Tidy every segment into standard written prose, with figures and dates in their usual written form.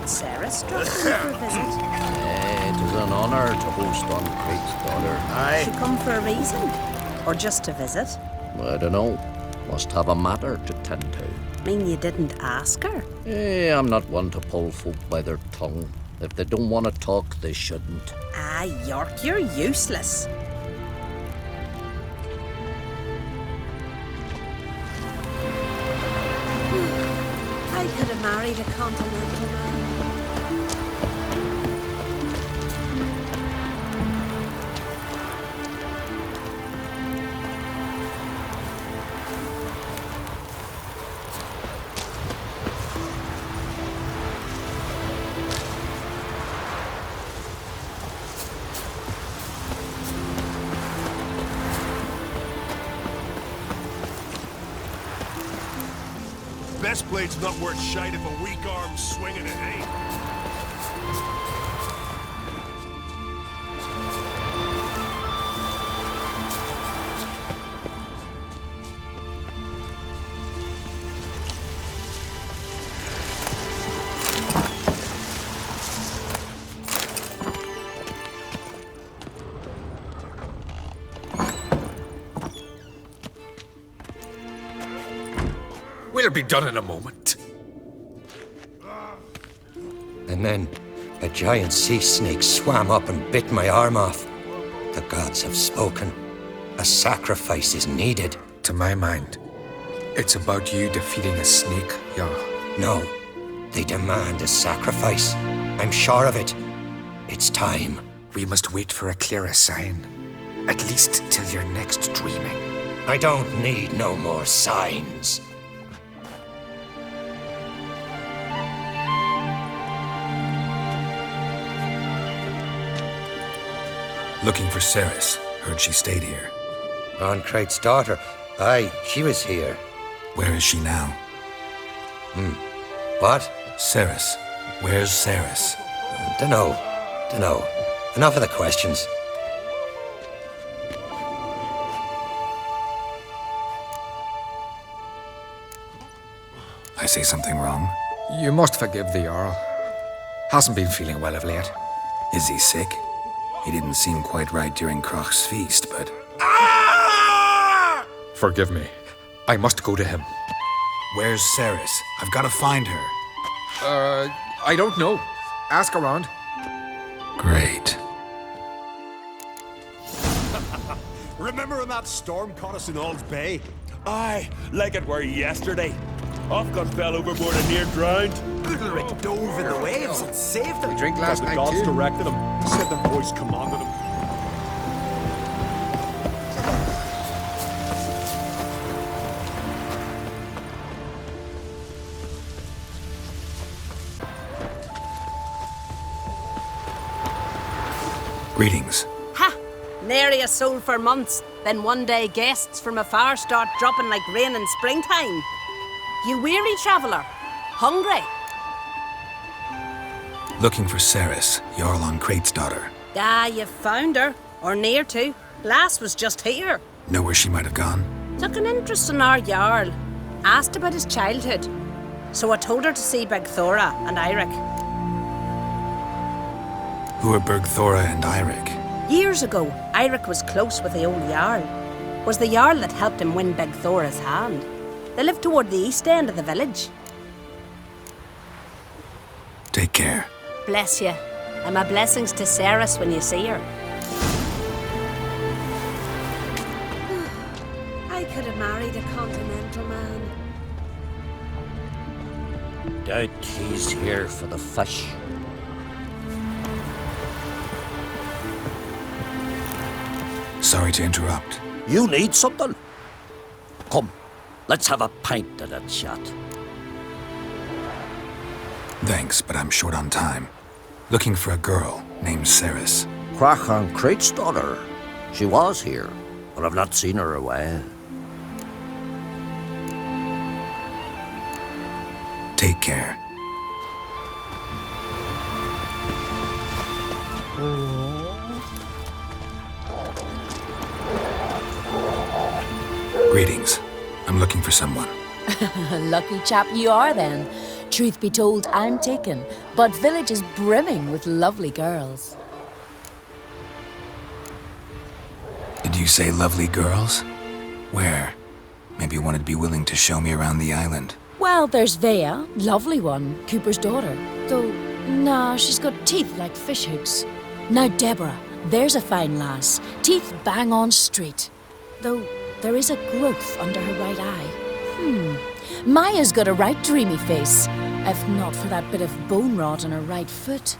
Ceres dropped in for a visit? It is an honour to host Uncrate's daughter. Aye. She come for a reason? Or just to visit? I don't know. Must have a matter to tend to. Mean you didn't ask her? I'm not one to pull folk by their tongue. If they don't want to talk, they shouldn't. Ah, York, you're useless. I could have married a continental man. Best blade's not worth shite if a weak arm's swinging it ain't. We'll be done in a moment. And then a giant sea snake swam up and bit my arm off. The gods have spoken. A sacrifice is needed. To my mind, it's about you defeating a snake, Jarl. No, they demand a sacrifice. I'm sure of it. It's time. We must wait for a clearer sign. At least till your next dreaming. I don't need no more signs. Looking for Ceres. Heard she stayed here. Uncrate's daughter. Aye, she was here. Where is she now? What? Ceres. Where's Ceres? Dunno. Enough of the questions. I say something wrong? You must forgive the Jarl. Hasn't been feeling well of late. Is he sick? He didn't seem quite right during Kroch's feast, but... Forgive me. I must go to him. Where's Ceres? I've got to find her. I don't know. Ask around. Great. Remember when that storm caught us in Ald's Bay? Aye, like it were yesterday. Ofcon fell overboard and near drowned. Udalric dove in the waves and saved them. We drink last The night gods too. directed him. Said their voice commanded him. Greetings. Ha! Nary a soul for months. Then one day guests from afar start dropping like rain in springtime. You weary traveller? Hungry? Looking for Ceres, Jarl Uncrate's daughter. Ah, you found her. Or near to. Lass was just here. Know where she might have gone? Took an interest in our Jarl. Asked about his childhood. So I told her to see Begthora and Eirik. Who are Bergthora and Eirik? Years ago, Eirik was close with the old Jarl. Was the Jarl that helped him win Begthora's hand. They live toward the east end of the village. Take care. Bless you. And my blessings to Ceres when you see her. I could have married a continental man. Doubt he's here for the fish. Sorry to interrupt. You need something? Come, let's have a pint of that chat. Thanks, but I'm short on time. Looking for a girl named Ceres. Kroch Uncrate's daughter. She was here, but I've not seen her away. Take care. Greetings. I'm looking for someone. Lucky chap you are then. Truth be told, I'm taken, but village is brimming with lovely girls. Did you say lovely girls? Where? Maybe one would be willing to show me around the island. Well, there's Vea, lovely one, Cooper's daughter. Though, nah, she's got teeth like fish hooks. Now Deborah, there's a fine lass, teeth bang on straight. Though, there is a growth under her right eye. Maya's got a right dreamy face, if not for that bit of bone rot on her right foot.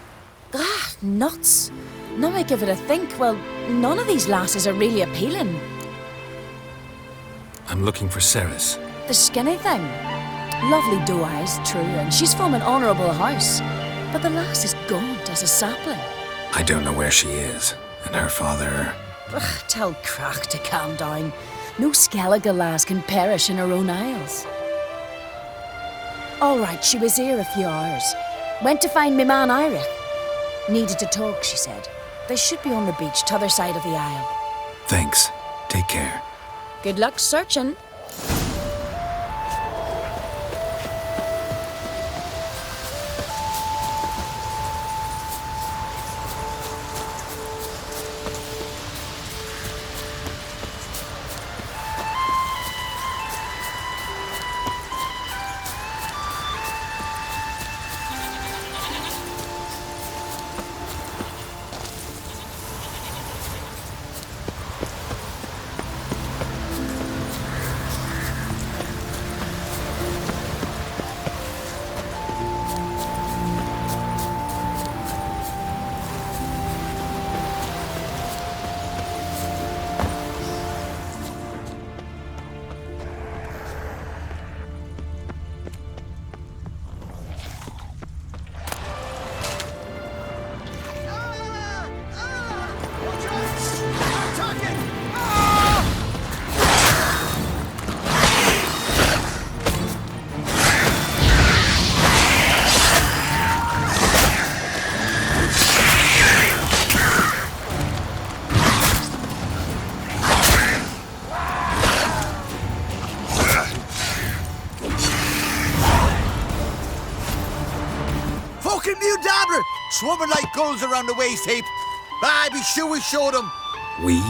Ah, nuts. Now I give it a think, well, none of these lasses are really appealing. I'm looking for Ceres. The skinny thing. Lovely doe eyes, true, and she's from an honourable house. But the lass is gaunt as a sapling. I don't know where she is, and her father... Ugh, tell Crack to calm down. No Skellige lass can perish in her own isles. All right, she was here a few hours. Went to find me man Iric. Needed to talk, she said. They should be on the beach, t'other side of the isle. Thanks. Take care. Good luck searching. Swarming like gulls around the waist heap. Aye, be sure we showed them. We?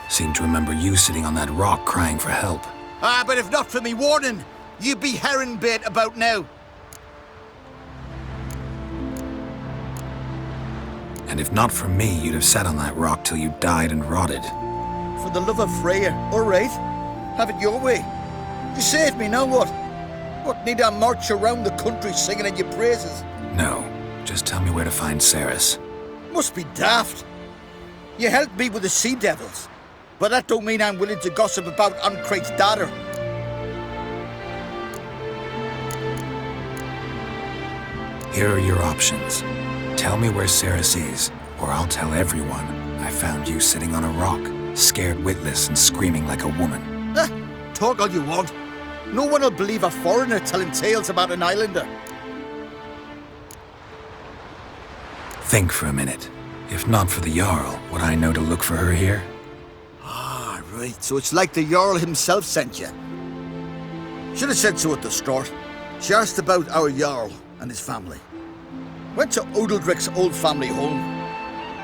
Seem to remember you sitting on that rock crying for help. Ah, but if not for me warning, you'd be herring bait about now. And if not for me, you'd have sat on that rock till you died and rotted. For the love of Freya, all right. Have it your way. You saved me, now what? What, need I march around the country singing in your praises? No. Just tell me where to find Ceres. Must be daft. You helped me with the sea devils, but that don't mean I'm willing to gossip about Uncrate's daughter. Here are your options. Tell me where Ceres is, or I'll tell everyone I found you sitting on a rock, scared witless and screaming like a woman. Talk all you want. No one will believe a foreigner telling tales about an islander. Think for a minute. If not for the Jarl, would I know to look for her here? Ah, right. So it's like the Jarl himself sent you. Should have said so at the start. She asked about our Jarl and his family. Went to Odeldrick's old family home.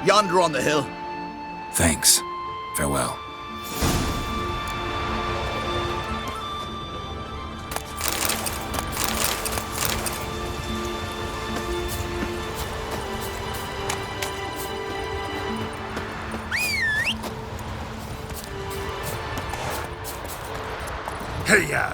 Yonder on the hill. Thanks. Farewell. Hey-ya!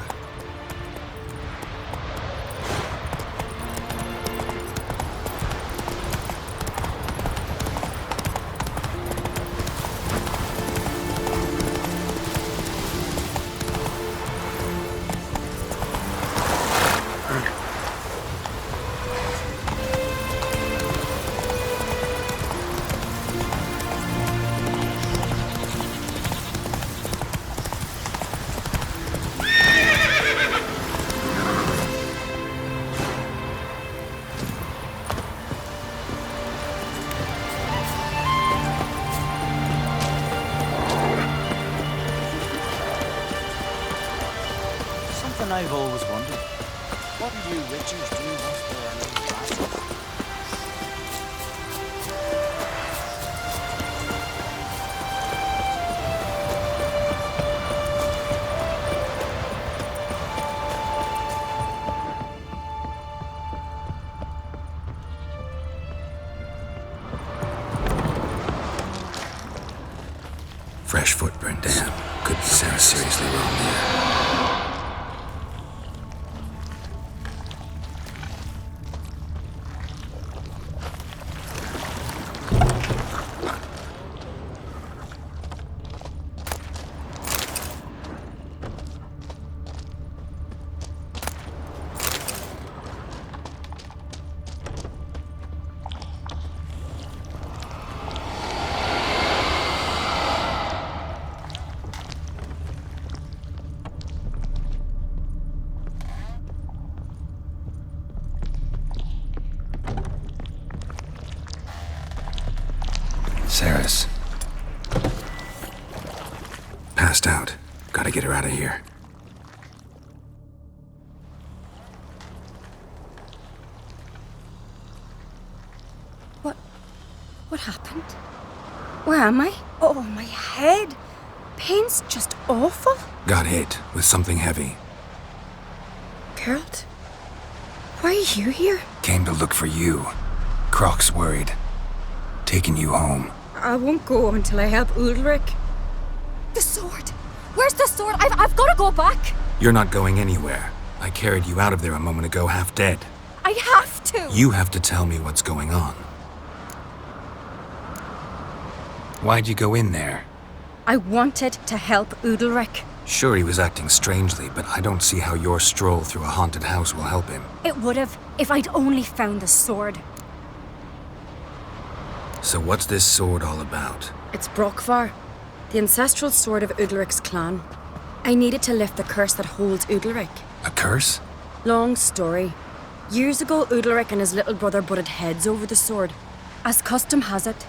I've always wondered. What do you witchers do once there are no classes? Fresh footprint, damn. Could be Sarah seriously wrong there. Sarah's passed out. Gotta get her out of here. What happened? Where am I? Oh, my head. Pain's just awful. Got hit with something heavy. Geralt? Why are you here? Came to look for you. Croc's worried. Taking you home. I won't go until I help Ulrich. The sword! Where's the sword? I've got to go back! You're not going anywhere. I carried you out of there a moment ago, half dead. I have to! You have to tell me what's going on. Why'd you go in there? I wanted to help Ulrich. Sure, he was acting strangely, but I don't see how your stroll through a haunted house will help him. It would have, if I'd only found the sword. So what's this sword all about? It's Brokvar, the ancestral sword of Udalric's clan. I needed to lift the curse that holds Udalric. A curse? Long story. Years ago, Udalric and his little brother butted heads over the sword. As custom has it,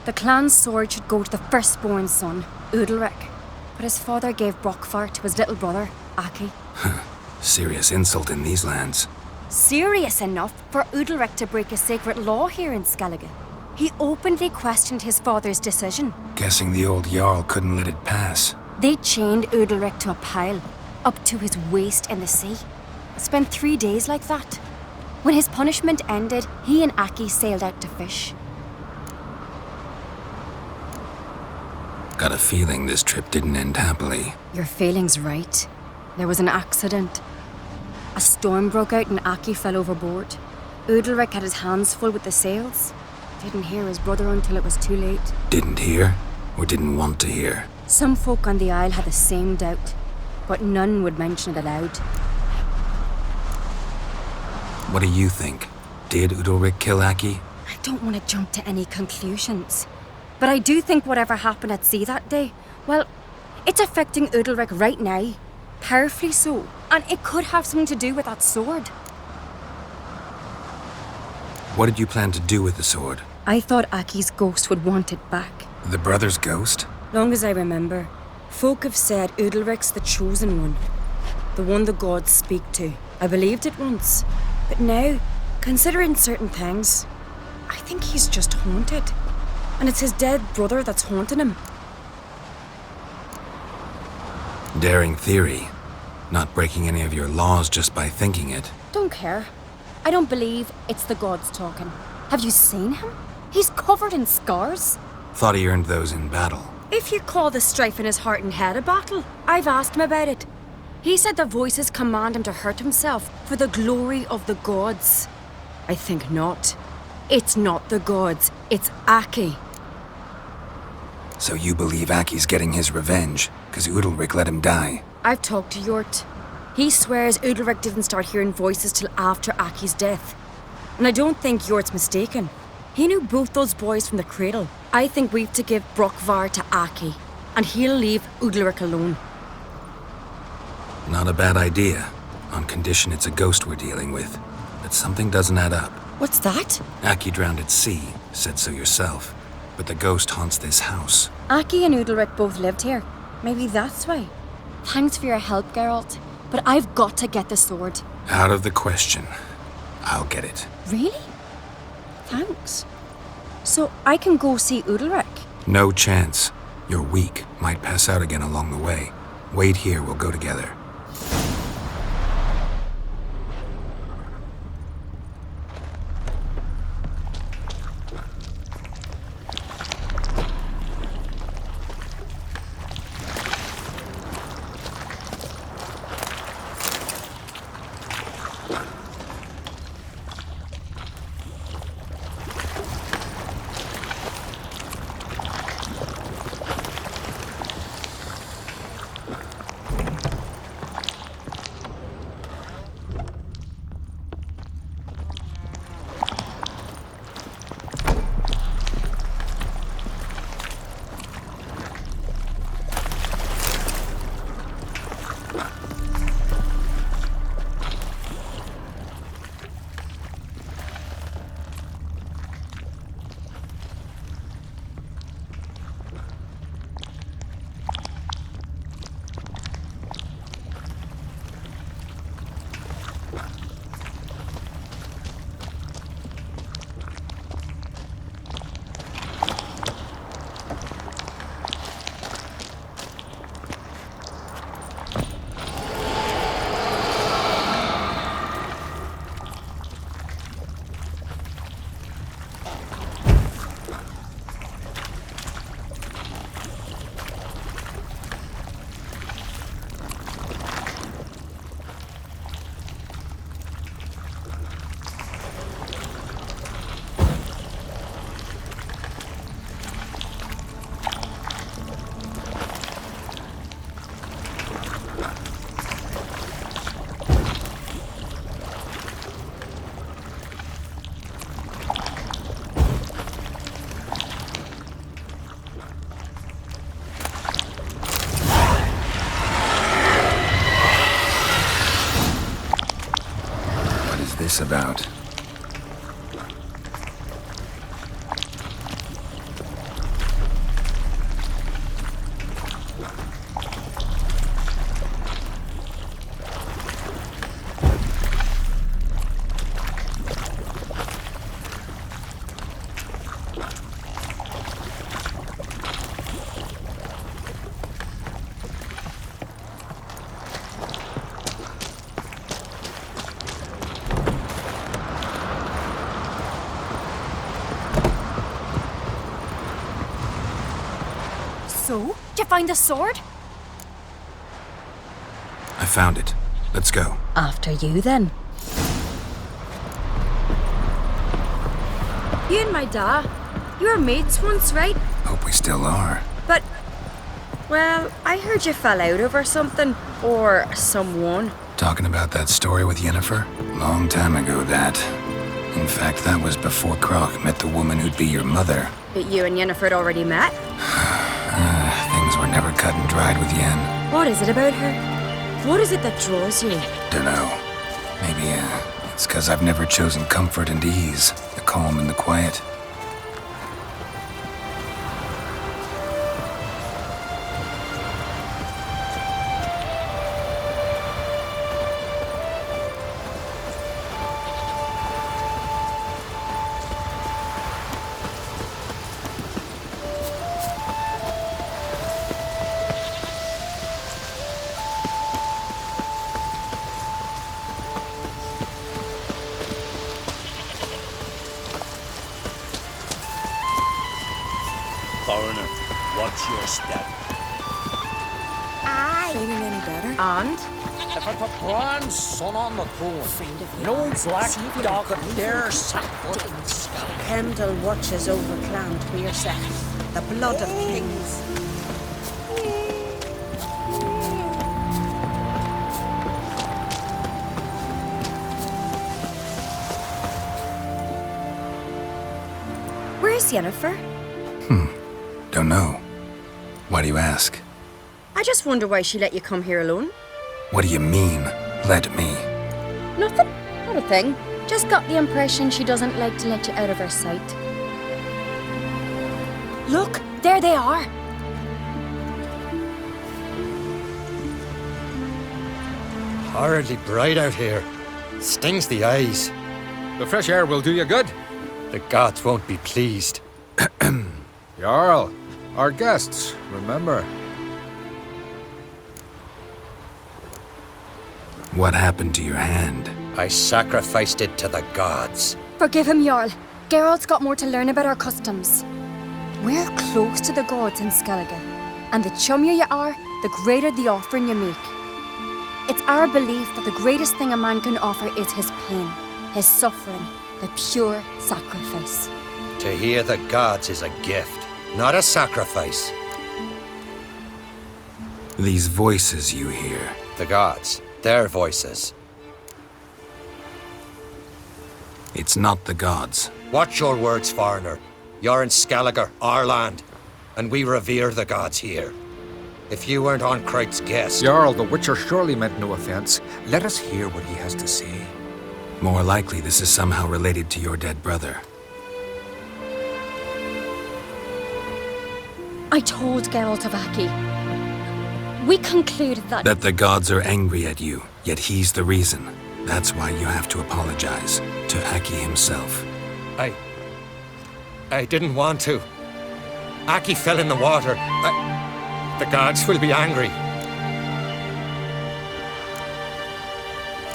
the clan's sword should go to the firstborn son, Udalric. But his father gave Brokvar to his little brother, Aki. Serious insult in these lands. Serious enough for Udalric to break a sacred law here in Skellige. He openly questioned his father's decision. Guessing the old Jarl couldn't let it pass. They chained Udalric to a pile, up to his waist in the sea. Spent 3 days like that. When his punishment ended, he and Aki sailed out to fish. Got a feeling this trip didn't end happily. Your feeling's right. There was an accident. A storm broke out and Aki fell overboard. Udalric had his hands full with the sails. Didn't hear his brother until it was too late. Didn't hear? Or didn't want to hear? Some folk on the Isle had the same doubt, but none would mention it aloud. What do you think? Did Udalric kill Aki? I don't want to jump to any conclusions. But I do think whatever happened at sea that day, well, it's affecting Udalric right now. Powerfully so. And it could have something to do with that sword. What did you plan to do with the sword? I thought Aki's ghost would want it back. The brother's ghost? Long as I remember, folk have said Udalric's the chosen one. The one the gods speak to. I believed it once. But now, considering certain things, I think he's just haunted. And it's his dead brother that's haunting him. Daring theory. Not breaking any of your laws just by thinking it. Don't care. I don't believe it's the gods talking. Have you seen him? He's covered in scars. Thought he earned those in battle. If you call the strife in his heart and head a battle, I've asked him about it. He said the voices command him to hurt himself for the glory of the gods. I think not. It's not the gods, it's Aki. So you believe Aki's getting his revenge, because Udalric let him die? I've talked to Yort. He swears Udalric didn't start hearing voices till after Aki's death. And I don't think Yort's mistaken. He knew both those boys from the cradle. I think we've to give Brokvar to Aki, and he'll leave Udalric alone. Not a bad idea, on condition it's a ghost we're dealing with. But something doesn't add up. What's that? Aki drowned at sea, said so yourself. But the ghost haunts this house. Aki and Udalric both lived here. Maybe that's why. Thanks for your help, Geralt. but I've got to get the sword. Out of the question. I'll get it. Really? Thanks. So I can go see Udalric? No chance. You're weak. Might pass out again along the way. Wait here, we'll go together. About? So, did you find the sword? I found it. Let's go. After you, then. You and my da, you were mates once, right? Hope we still are. But, well, I heard you fell out over something. Or someone. Talking about that story with Yennefer? Long time ago, that. In fact, that was before Croc met the woman who'd be your mother. But you and Yennefer had already met? Things were never cut and dried with Yen. What is it about her? What is it that draws you? Dunno. Maybe, it's 'cause I've never chosen comfort and ease, the calm and the quiet. Foreigner, watch your step. Aye. Feeling any better? And? If I put grand sun on the throne, no black dog could dare set foot in sky. Kendall watches over Clan Tweerseth, the blood of kings. Where's Yennefer? Don't know. Why do you ask? I just wonder why she let you come here alone. What do you mean, let me? Nothing. Not a thing. Just got the impression she doesn't like to let you out of her sight. Look, there they are. horridly bright out here. Stings the eyes. The fresh air will do you good. The gods won't be pleased. Jarl, our guests, remember. What happened to your hand? I sacrificed it to the gods. Forgive him, Jarl. Geralt's got more to learn about our customs. We're close to the gods in Skellige, and the chummier you are, the greater the offering you make. It's our belief that the greatest thing a man can offer is his pain, his suffering, the pure sacrifice. To hear the gods is a gift, not a sacrifice. These voices you hear. The gods, their voices. It's not the gods. Watch your words, foreigner. You're in Skellige, our land, and we revere the gods here. If you weren't on Kright's guest... Jarl, the Witcher surely meant no offense. Let us hear what he has to say. More likely this is somehow related to your dead brother. I told Geralt of Aki. We concluded that... That the gods are angry at you, yet he's the reason. That's why you have to apologize to Aki himself. I didn't want to. Aki fell in the water. The gods will be angry.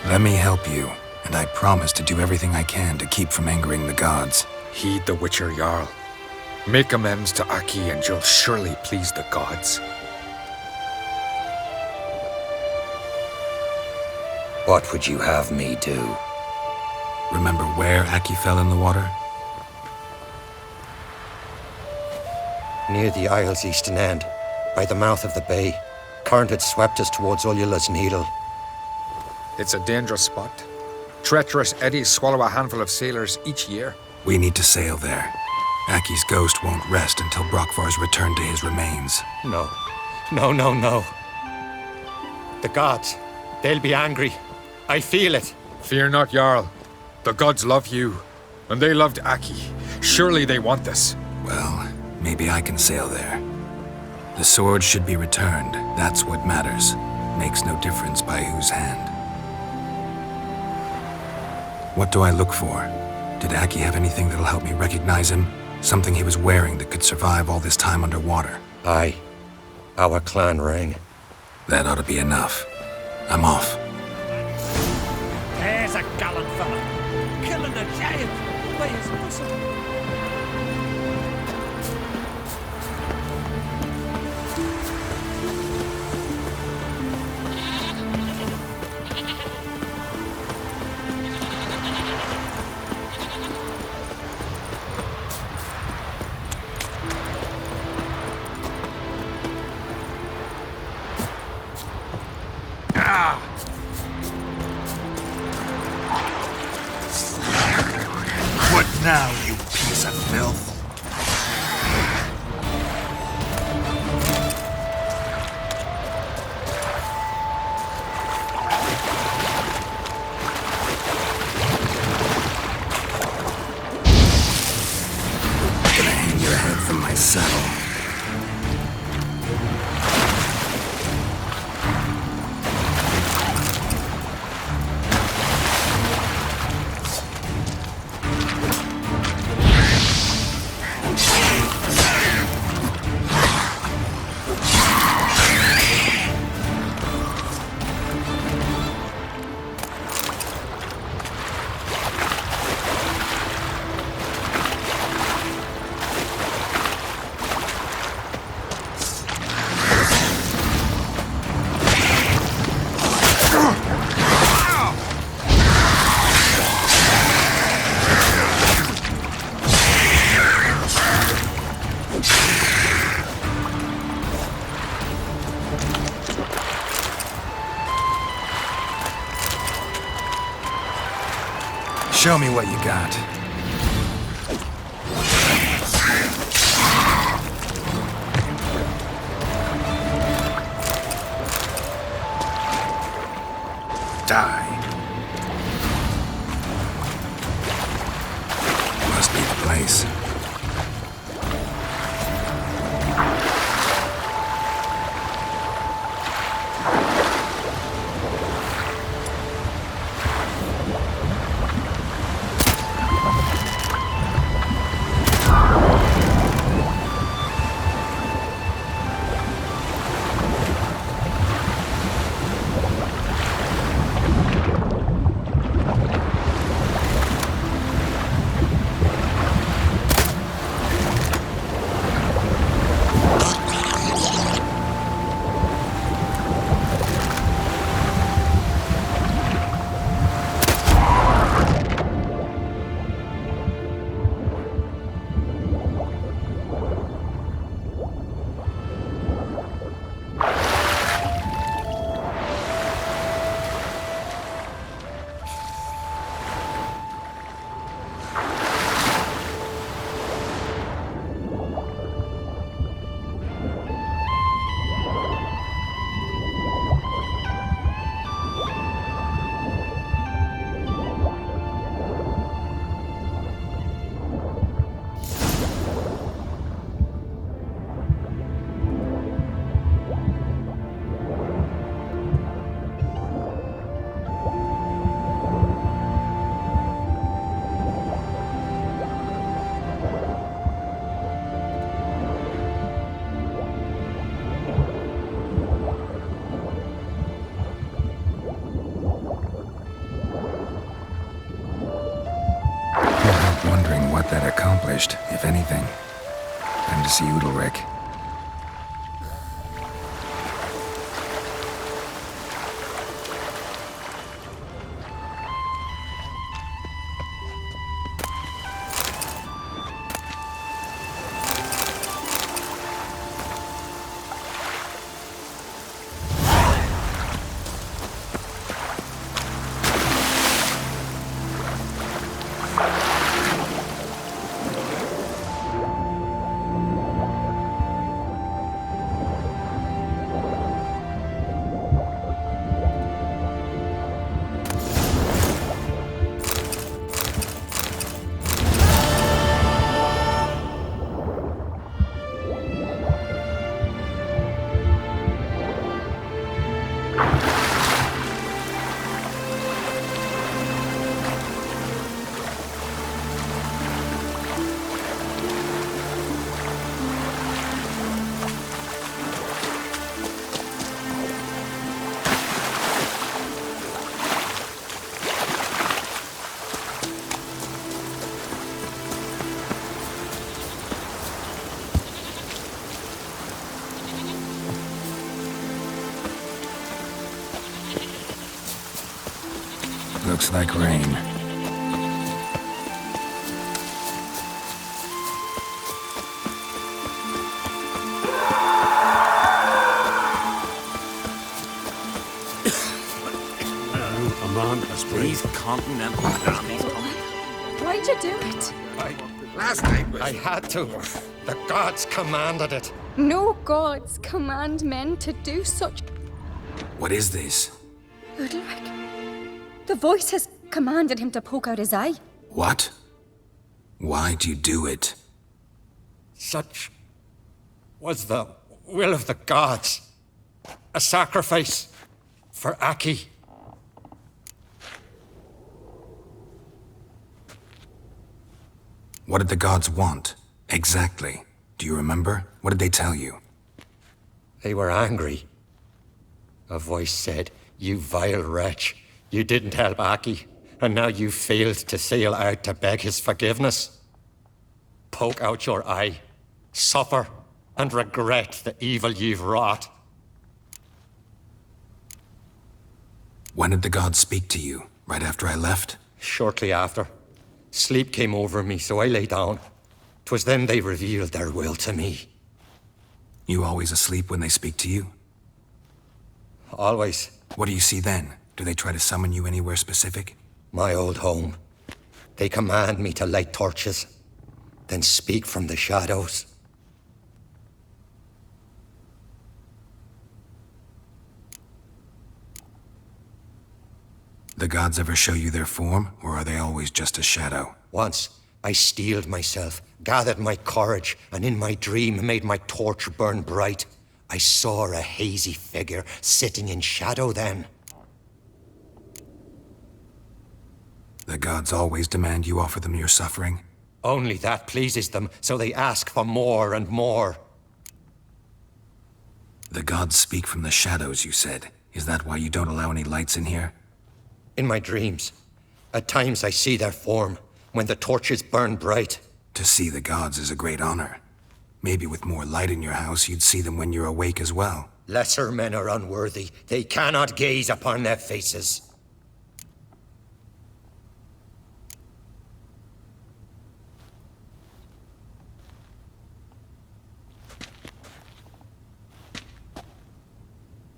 Let me help you, and I promise to do everything I can to keep from angering the gods. Heed the Witcher, Jarl. Make amends to Aki and you'll surely please the gods. What would you have me do? Remember where Aki fell in the water? Near the Isle's eastern end, by the mouth of the bay. Current had swept us towards Ullula's Needle. It's a dangerous spot. Treacherous eddies swallow a handful of sailors each year. We need to sail there. Aki's ghost won't rest until Brokvar's return to his remains. No. No. The gods, they'll be angry. I feel it. Fear not, Jarl. The gods love you, and they loved Aki. Surely they want this. Well, maybe I can sail there. The sword should be returned. That's what matters. Makes no difference by whose hand. What do I look for? Did Aki have anything that'll help me recognize him? Something he was wearing that could survive all this time underwater? Aye. Our clan ring. That ought to be enough. I'm off. There's a gallant fella. Killing a giant by his muscle. What now, you piece of filth? Gonna hang your head from my saddle. Show me what you got. Die. Must be the place. got that accomplished, if anything. Time to see Udalric. Looks like rain. These continental damage. Why'd you do it? Last night I had to. The gods commanded it. No gods command men to do such. What is this? Udalric. The voice has commanded him to poke out his eye. What? Why'd you do it? Such was the will of the gods. A sacrifice for Aki. What did the gods want? Exactly. Do you remember? What did they tell you? They were angry. A voice said, "You vile wretch. You didn't help Aki, and now you failed to sail out to beg his forgiveness. Poke out your eye, suffer, and regret the evil you've wrought." When did the gods speak to you? Right after I left? Shortly after. Sleep came over me, so I lay down. 'Twas then they revealed their will to me. You always asleep when they speak to you? Always. What do you see then? Do they try to summon you anywhere specific? My old home. They command me to light torches, then speak from the shadows. The gods ever show you their form, or are they always just a shadow? Once, I steeled myself, gathered my courage, and in my dream made my torch burn bright. I saw a hazy figure sitting in shadow then. The gods always demand you offer them your suffering? Only that pleases them, so they ask for more and more. The gods speak from the shadows, you said. Is that why you don't allow any lights in here? In my dreams, at times I see their form, when the torches burn bright. To see the gods is a great honor. Maybe with more light in your house, you'd see them when you're awake as well. Lesser men are unworthy. They cannot gaze upon their faces.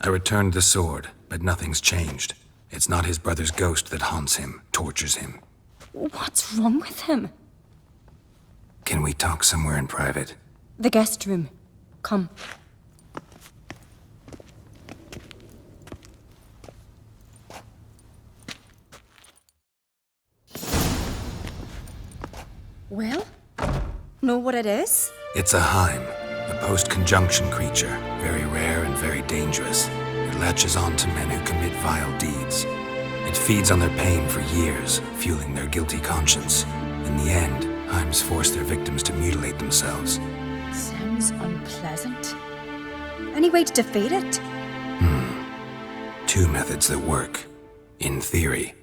I returned the sword, but nothing's changed. It's not his brother's ghost that haunts him, tortures him. What's wrong with him? Can we talk somewhere in private? The guest room. Come. Well? Know what it is? It's a Heim, a post-conjunction creature, very rare and very dangerous. It latches on to men who commit vile deeds. It feeds on their pain for years, fueling their guilty conscience. In the end, Heims force their victims to mutilate themselves. Sounds unpleasant. Any way to defeat it? Two methods that work, in theory.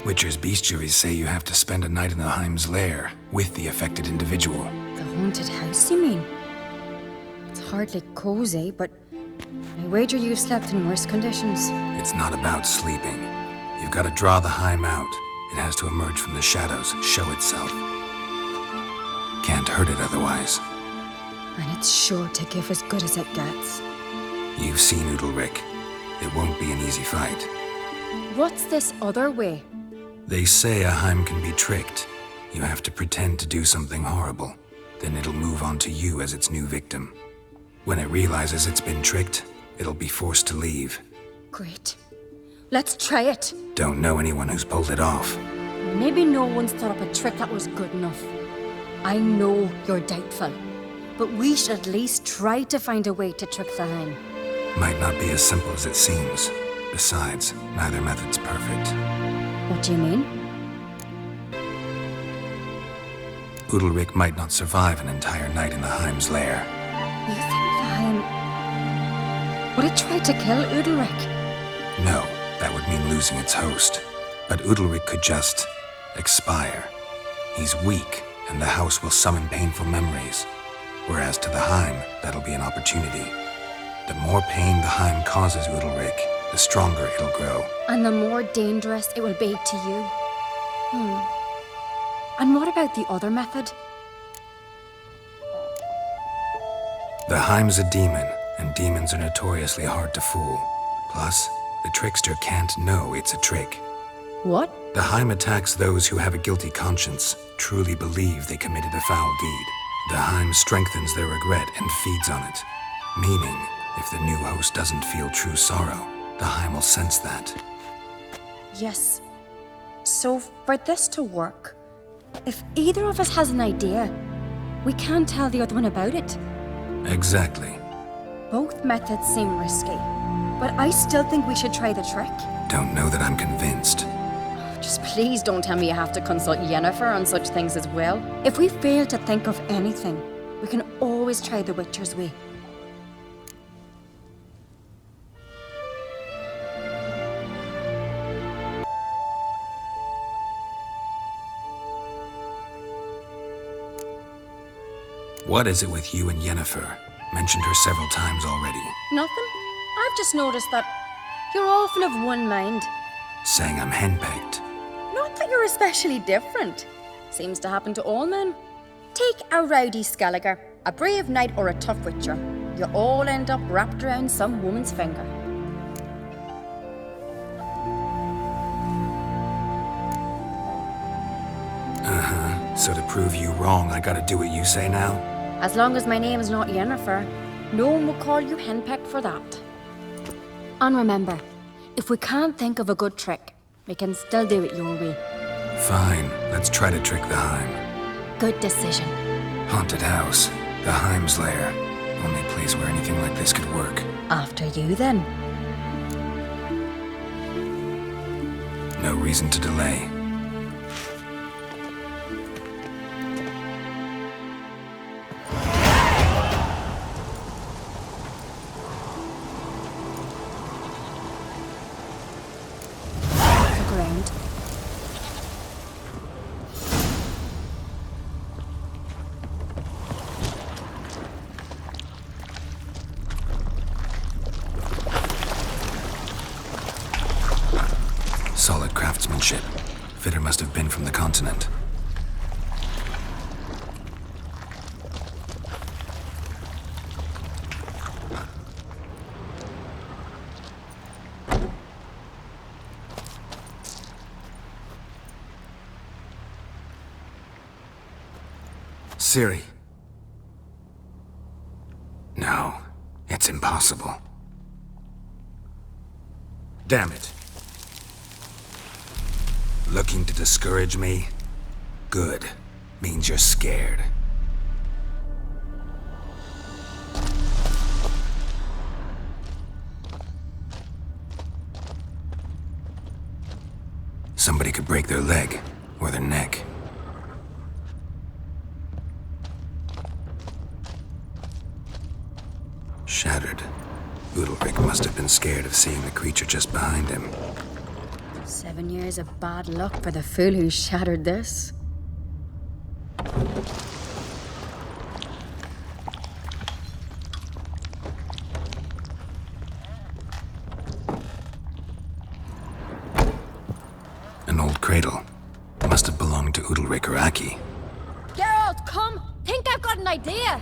Witcher's bestiaries say you have to spend a night in the Heim's lair with the affected individual. The haunted house, you mean? It's hardly cozy, but I wager you've slept in worse conditions. It's not about sleeping. You've got to draw the Heim out. It has to emerge from the shadows, show itself. Can't hurt it otherwise. And it's sure to give as good as it gets. You've seen Udalric. It won't be an easy fight. What's this other way? They say a Heim can be tricked. You have to pretend to do something horrible. Then it'll move on to you as its new victim. When it realizes it's been tricked, it'll be forced to leave. Great. Let's try it. Don't know anyone who's pulled it off. Maybe no one's thought up a trick that was good enough. I know you're doubtful, but we should at least try to find a way to trick the Heim. Might not be as simple as it seems. Besides, neither method's perfect. What do you mean? Udalric might not survive an entire night in the Heim's lair. You think the Heim... Would it try to kill Udalric? No, that would mean losing its host. But Udalric could just... expire. He's weak, and the house will summon painful memories. Whereas to the Heim, that'll be an opportunity. The more pain the Heim causes Udalric, the stronger it'll grow. And the more dangerous it will be to you. And what about the other method? The Heim's a demon, and demons are notoriously hard to fool. Plus, the trickster can't know it's a trick. What? The Heim attacks those who have a guilty conscience, truly believe they committed a foul deed. The Heim strengthens their regret and feeds on it. Meaning, if the new host doesn't feel true sorrow, the Heim will sense that. Yes. So, for this to work, if either of us has an idea, we can tell the other one about it. Exactly. Both methods seem risky, but I still think we should try the trick. Don't know that I'm convinced. Just please don't tell me you have to consult Yennefer on such things as well. If we fail to think of anything, we can always try the Witcher's way. What is it with you and Yennefer? Mentioned her several times already. Nothing. I've just noticed that you're often of one mind. Saying I'm henpecked. Not that you're especially different. Seems to happen to all men. Take a rowdy Skelliger, a brave knight or a tough witcher. You all end up wrapped around some woman's finger. So to prove you wrong, I gotta do what you say now? As long as my name is not Yennefer, no one will call you henpecked for that. And remember, if we can't think of a good trick, we can still do it your way. Fine, let's try to trick the Heim. Good decision. Haunted house, the Heim's lair. Only place where anything like this could work. After you, then. No reason to delay. Solid craftsmanship. Fitter must have been from the continent. Ciri. No, it's impossible. Damn it. Looking to discourage me? Good. Means you're scared. Somebody could break their leg, or their neck. Shattered. Udalric must have been scared of seeing the creature just behind him. 7 years of bad luck for the fool who shattered this. An old cradle. Must have belonged to Udalric or Aki. Geralt, come! Think I've got an idea!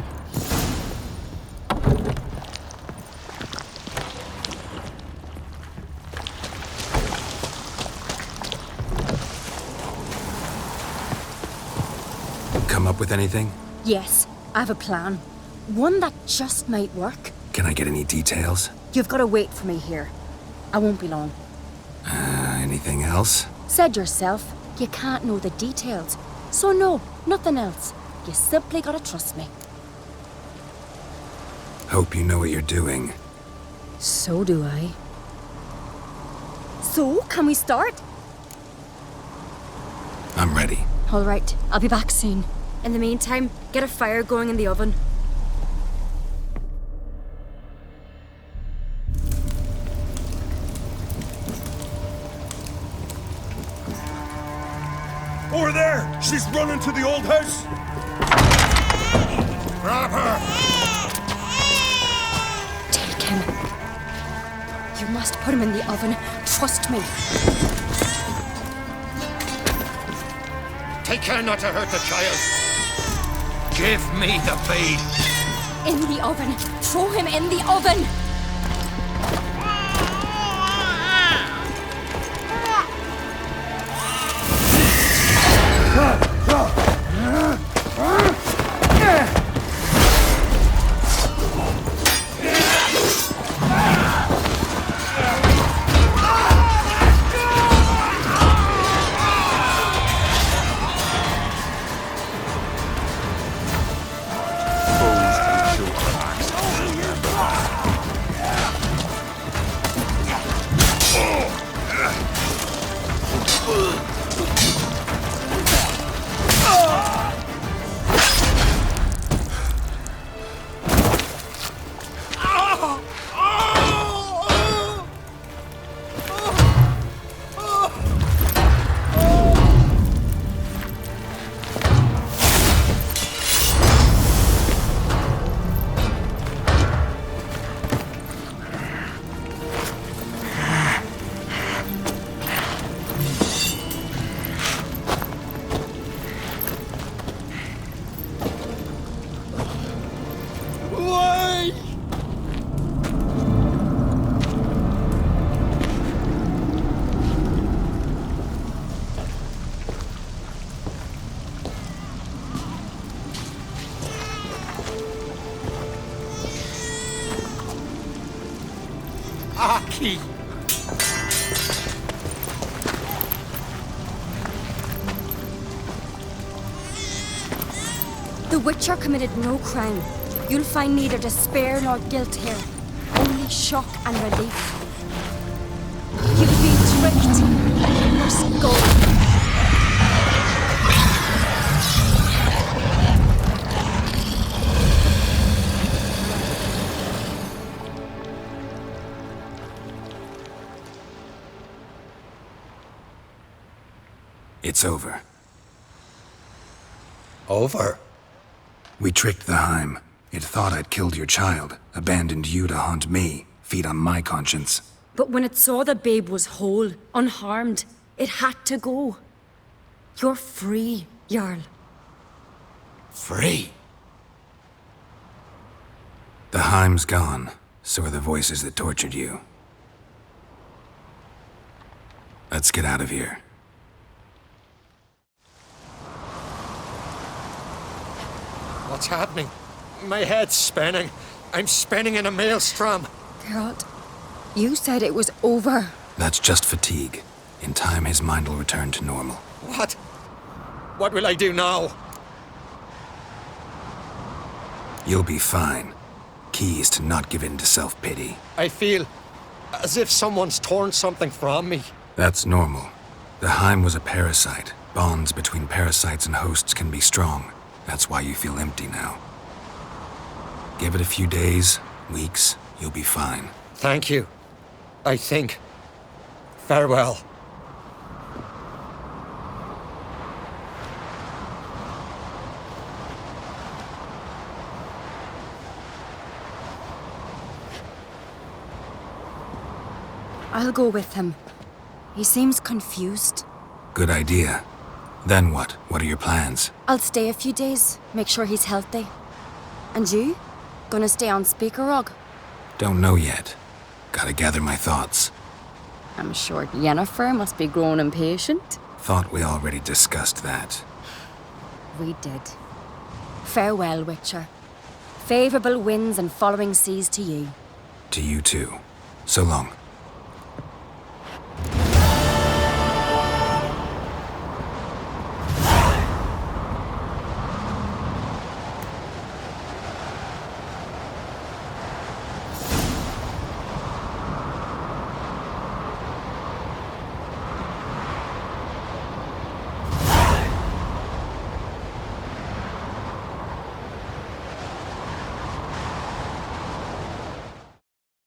Come up with anything? Yes, I have a plan. One that just might work. Can I get any details? You've got to wait for me here. I won't be long. Anything else? Said yourself, you can't know the details. So no, nothing else. You simply gotta trust me. Hope you know what you're doing. So do I. So, can we start? I'm ready. All right, I'll be back soon. In the meantime, get a fire going in the oven. Over there! She's running to the old house! Grab her! Take him. You must put him in the oven. Trust me. Take care not to hurt the child. Give me the babe. In the oven. Throw him in the oven. Aki! The Witcher committed no crime. You'll find neither despair nor guilt here. Only shock and relief. You've been tricked. You must go. It's over. Over? We tricked the Heim. It thought I'd killed your child, abandoned you to haunt me, feed on my conscience. But when it saw the babe was whole, unharmed, it had to go. You're free, Jarl. Free? The Heim's gone, so are the voices that tortured you. Let's get out of here. What's happening? My head's spinning. I'm spinning in a maelstrom. Geralt, you said it was over. That's just fatigue. In time, his mind will return to normal. What? What will I do now? You'll be fine. Key is to not give in to self-pity. I feel as if someone's torn something from me. That's normal. The Heim was a parasite. Bonds between parasites and hosts can be strong. That's why you feel empty now. Give it a few days, weeks, you'll be fine. Thank you. I think. Farewell. I'll go with him. He seems confused. Good idea. Then what? What are your plans? I'll stay a few days, make sure he's healthy. And you? Gonna stay on Speaker Rog? Don't know yet. Gotta gather my thoughts. I'm sure Yennefer must be grown impatient. Thought we already discussed that. We did. Farewell, Witcher. Favourable winds and following seas to you. To you too. So long.